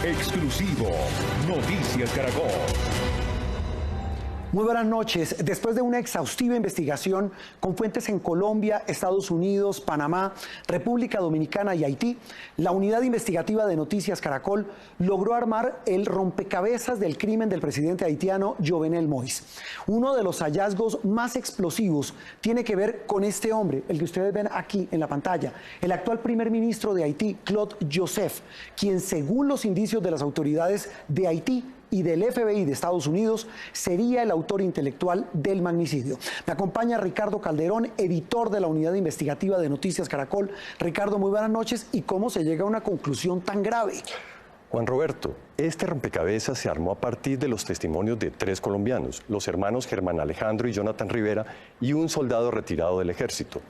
Exclusivo Noticias Caracol. Muy buenas noches. Después de una exhaustiva investigación con fuentes en Colombia, Estados Unidos, Panamá, República Dominicana y Haití, la unidad investigativa de Noticias Caracol logró armar el rompecabezas del crimen del presidente haitiano Jovenel Moïse. Uno de los hallazgos más explosivos tiene que ver con este hombre, el que ustedes ven aquí en la pantalla, el actual primer ministro de Haití, Claude Joseph, quien según los indicios de las autoridades de Haití y del FBI de Estados Unidos, sería el autor intelectual del magnicidio. Me acompaña Ricardo Calderón, editor de la unidad investigativa de Noticias Caracol. Ricardo, muy buenas noches. ¿Y cómo se llega a una conclusión tan grave? Juan Roberto, este rompecabezas se armó a partir de los testimonios de 3 colombianos, los hermanos Germán Alejandro y Jonathan Rivera, y un soldado retirado del ejército.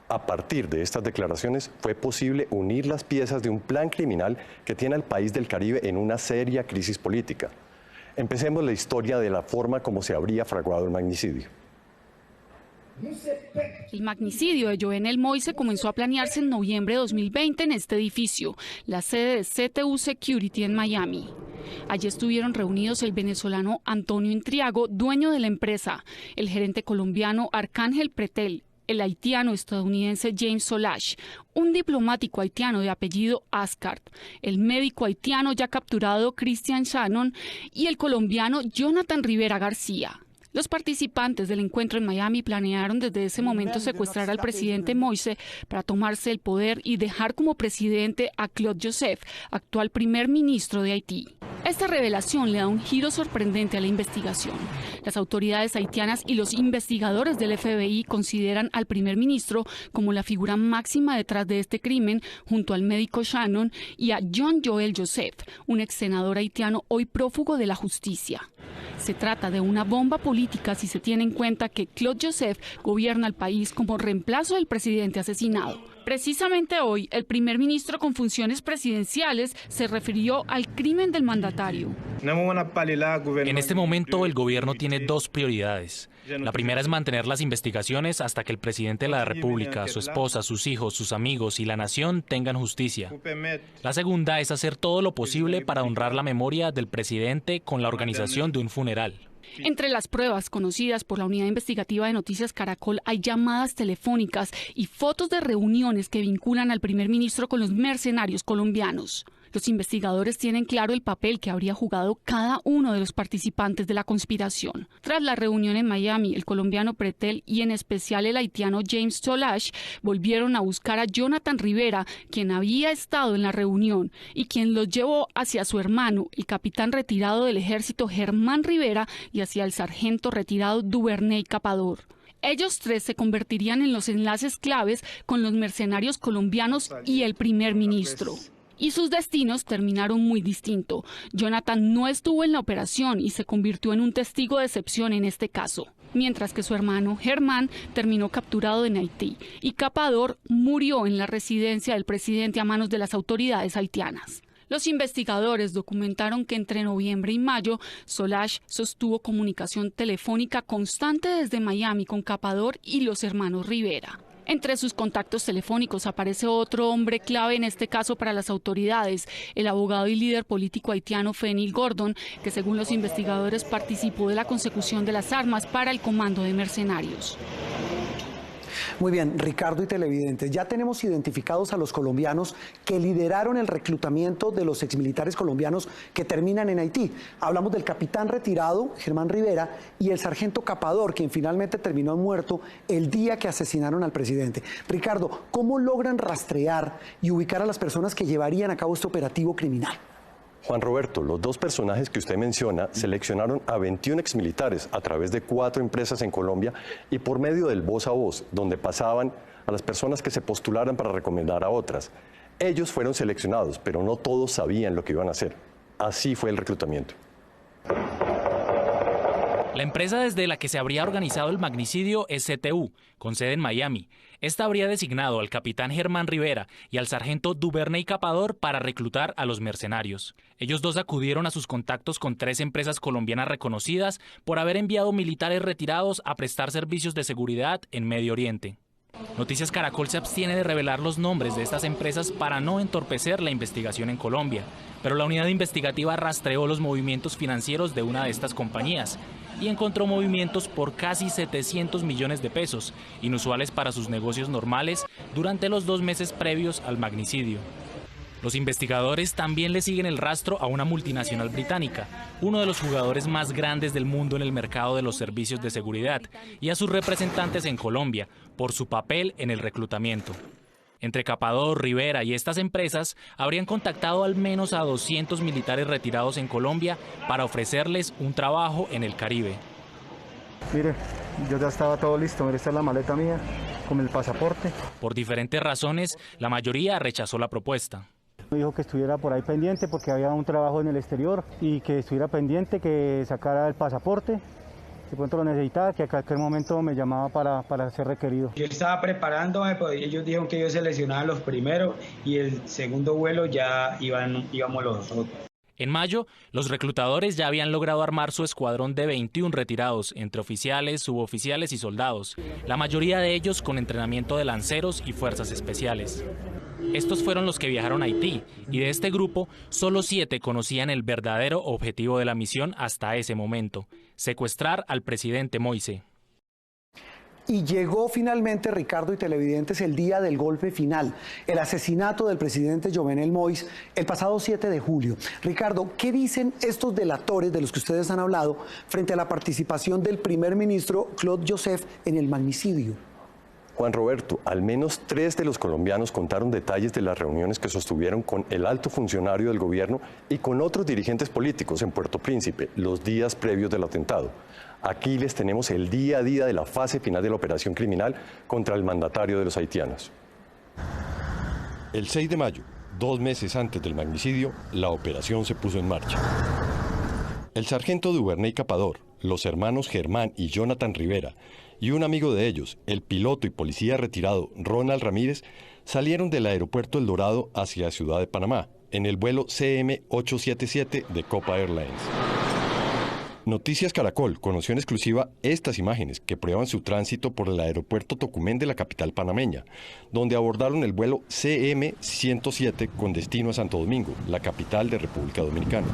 A partir de estas declaraciones fue posible unir las piezas de un plan criminal que tiene al país del Caribe en una seria crisis política. Empecemos la historia de la forma como se habría fraguado el magnicidio. El magnicidio de Jovenel Moïse comenzó a planearse en noviembre de 2020 en este edificio, la sede de CTU Security en Miami. Allí estuvieron reunidos el venezolano Antonio Intriago, dueño de la empresa, el gerente colombiano Arcángel Pretel, el haitiano estadounidense James Solash, un diplomático haitiano de apellido Ascart, el médico haitiano ya capturado Christian Shannon y el colombiano Jonathan Rivera García. Los participantes del encuentro en Miami planearon desde ese momento secuestrar al presidente Moïse para tomarse el poder y dejar como presidente a Claude Joseph, actual primer ministro de Haití. Esta revelación le da un giro sorprendente a la investigación. Las autoridades haitianas y los investigadores del FBI consideran al primer ministro como la figura máxima detrás de este crimen, junto al médico Shannon y a John Joel Joseph, un ex senador haitiano hoy prófugo de la justicia. Se trata de una bomba política si se tiene en cuenta que Claude Joseph gobierna el país como reemplazo del presidente asesinado. Precisamente hoy, el primer ministro con funciones presidenciales se refirió al crimen del mandatario. En este momento, el gobierno tiene 2 prioridades. La primera es mantener las investigaciones hasta que el presidente de la República, su esposa, sus hijos, sus amigos y la nación tengan justicia. La segunda es hacer todo lo posible para honrar la memoria del presidente con la organización de un funeral. Entre las pruebas conocidas por la unidad investigativa de Noticias Caracol hay llamadas telefónicas y fotos de reuniones que vinculan al primer ministro con los mercenarios colombianos. Los investigadores tienen claro el papel que habría jugado cada uno de los participantes de la conspiración. Tras la reunión en Miami, el colombiano Pretel y en especial el haitiano James Solash volvieron a buscar a Jonathan Rivera, quien había estado en la reunión y quien los llevó hacia su hermano, el capitán retirado del ejército Germán Rivera, y hacia el sargento retirado Duvernay Capador. Ellos 3 se convertirían en los enlaces claves con los mercenarios colombianos y el primer ministro. Y sus destinos terminaron muy distinto. Jonathan no estuvo en la operación y se convirtió en un testigo de excepción en este caso, mientras que su hermano Germán terminó capturado en Haití y Capador murió en la residencia del presidente a manos de las autoridades haitianas. Los investigadores documentaron que entre noviembre y mayo, Solash sostuvo comunicación telefónica constante desde Miami con Capador y los hermanos Rivera. Entre sus contactos telefónicos aparece otro hombre clave en este caso para las autoridades, el abogado y líder político haitiano Fenil Gordon, que según los investigadores participó de la consecución de las armas para el comando de mercenarios. Muy bien, Ricardo y televidentes, ya tenemos identificados a los colombianos que lideraron el reclutamiento de los exmilitares colombianos que terminan en Haití. Hablamos del capitán retirado, Germán Rivera, y el sargento Capador, quien finalmente terminó muerto el día que asesinaron al presidente. Ricardo, ¿cómo logran rastrear y ubicar a las personas que llevarían a cabo este operativo criminal? Juan Roberto, los 2 personajes que usted menciona seleccionaron a 21 exmilitares a través de 4 empresas en Colombia y por medio del voz a voz, donde pasaban a las personas que se postularan para recomendar a otras. Ellos fueron seleccionados, pero no todos sabían lo que iban a hacer. Así fue el reclutamiento. La empresa desde la que se habría organizado el magnicidio es CTU, con sede en Miami. Esta habría designado al capitán Germán Rivera y al sargento Duvernay Capador para reclutar a los mercenarios. Ellos 2 acudieron a sus contactos con 3 empresas colombianas reconocidas por haber enviado militares retirados a prestar servicios de seguridad en Medio Oriente. Noticias Caracol se abstiene de revelar los nombres de estas empresas para no entorpecer la investigación en Colombia, pero la unidad investigativa rastreó los movimientos financieros de una de estas compañías y encontró movimientos por casi 700 millones de pesos, inusuales para sus negocios normales durante los 2 meses previos al magnicidio. Los investigadores también le siguen el rastro a una multinacional británica, uno de los jugadores más grandes del mundo en el mercado de los servicios de seguridad, y a sus representantes en Colombia, por su papel en el reclutamiento. Entre Capador, Rivera y estas empresas habrían contactado al menos a 200 militares retirados en Colombia para ofrecerles un trabajo en el Caribe. Mire, yo ya estaba todo listo, mire, esta es la maleta mía con el pasaporte. Por diferentes razones, la mayoría rechazó la propuesta. Me dijo que estuviera por ahí pendiente porque había un trabajo en el exterior y que estuviera pendiente, que sacara el pasaporte, si pronto lo necesitaba, que a cualquier momento me llamaba para ser requerido. Yo estaba preparándome, pues ellos dijeron que ellos seleccionaban los primeros y el segundo vuelo ya íbamos los otros. En mayo, los reclutadores ya habían logrado armar su escuadrón de 21 retirados, entre oficiales, suboficiales y soldados, la mayoría de ellos con entrenamiento de lanceros y fuerzas especiales. Estos fueron los que viajaron a Haití, y de este grupo, solo 7 conocían el verdadero objetivo de la misión hasta ese momento: secuestrar al presidente Moise. Y llegó finalmente, Ricardo y televidentes, el día del golpe final, el asesinato del presidente Jovenel Moïse el pasado 7 de julio. Ricardo, ¿qué dicen estos delatores de los que ustedes han hablado frente a la participación del primer ministro Claude Joseph en el magnicidio? Juan Roberto, al menos 3 de los colombianos contaron detalles de las reuniones que sostuvieron con el alto funcionario del gobierno y con otros dirigentes políticos en Puerto Príncipe los días previos del atentado. Aquí les tenemos el día a día de la fase final de la operación criminal contra el mandatario de los haitianos. El 6 de mayo, 2 meses antes del magnicidio, la operación se puso en marcha. El sargento Duvernay Capador, los hermanos Germán y Jonathan Rivera, y un amigo de ellos, el piloto y policía retirado Ronald Ramírez, salieron del aeropuerto El Dorado hacia Ciudad de Panamá, en el vuelo CM-877 de Copa Airlines. Noticias Caracol conoció en exclusiva estas imágenes que prueban su tránsito por el aeropuerto Tocumen de la capital panameña, donde abordaron el vuelo CM-107 con destino a Santo Domingo, la capital de República Dominicana.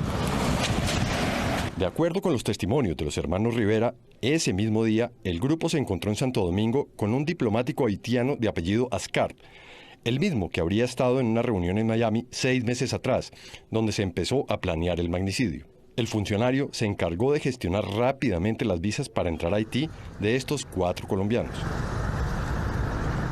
De acuerdo con los testimonios de los hermanos Rivera, ese mismo día el grupo se encontró en Santo Domingo con un diplomático haitiano de apellido Ascart, el mismo que habría estado en una reunión en Miami 6 meses atrás, donde se empezó a planear el magnicidio. El funcionario se encargó de gestionar rápidamente las visas para entrar a Haití de estos 4 colombianos.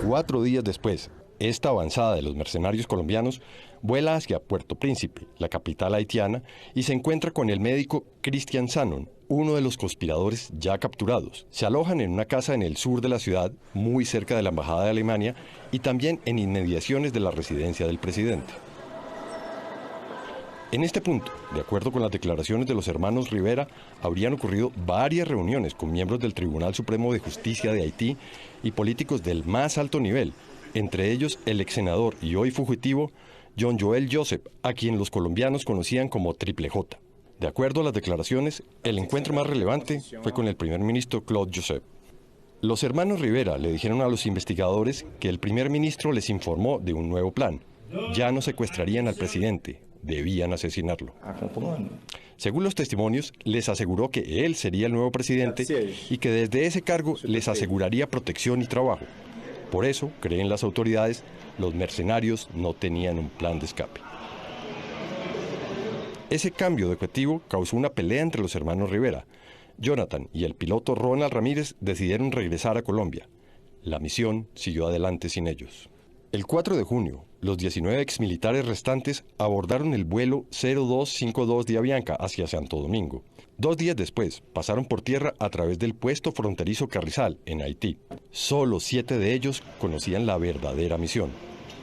4 días después, esta avanzada de los mercenarios colombianos vuela hacia Puerto Príncipe, la capital haitiana, y se encuentra con el médico Christian Sanon, uno de los conspiradores ya capturados. Se alojan en una casa en el sur de la ciudad, muy cerca de la embajada de Alemania, y también en inmediaciones de la residencia del presidente. En este punto, de acuerdo con las declaraciones de los hermanos Rivera, habrían ocurrido varias reuniones con miembros del Tribunal Supremo de Justicia de Haití y políticos del más alto nivel, entre ellos el ex senador y hoy fugitivo John Joel Joseph, a quien los colombianos conocían como Triple J. De acuerdo a las declaraciones, el encuentro más relevante fue con el primer ministro Claude Joseph. Los hermanos Rivera le dijeron a los investigadores que el primer ministro les informó de un nuevo plan. Ya no secuestrarían al presidente, debían asesinarlo. Según los testimonios, les aseguró que él sería el nuevo presidente y que desde ese cargo les aseguraría protección y trabajo. Por eso, creen las autoridades, los mercenarios no tenían un plan de escape. Ese cambio de objetivo causó una pelea entre los hermanos Rivera. Jonathan y el piloto Ronald Ramírez decidieron regresar a Colombia. La misión siguió adelante sin ellos. El 4 de junio, los 19 exmilitares restantes abordaron el vuelo 0252 de Avianca hacia Santo Domingo. 2 días después, pasaron por tierra a través del puesto fronterizo Carrizal, en Haití. Solo 7 de ellos conocían la verdadera misión.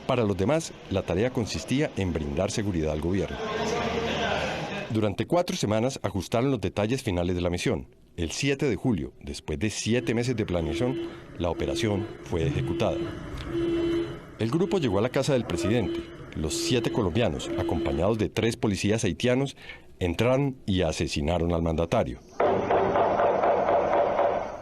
Para los demás, la tarea consistía en brindar seguridad al gobierno. Durante 4 semanas ajustaron los detalles finales de la misión. El 7 de julio, después de 7 meses de planeación, la operación fue ejecutada. El grupo llegó a la casa del presidente. Los 7 colombianos, acompañados de 3 policías haitianos, entraron y asesinaron al mandatario.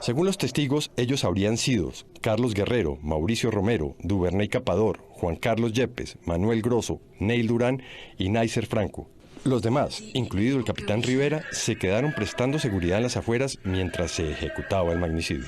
Según los testigos, ellos habrían sido Carlos Guerrero, Mauricio Romero, Duvernay Capador, Juan Carlos Yepes, Manuel Grosso, Neil Durán y Naiser Franco. Los demás, incluido el capitán Rivera, se quedaron prestando seguridad en las afueras mientras se ejecutaba el magnicidio.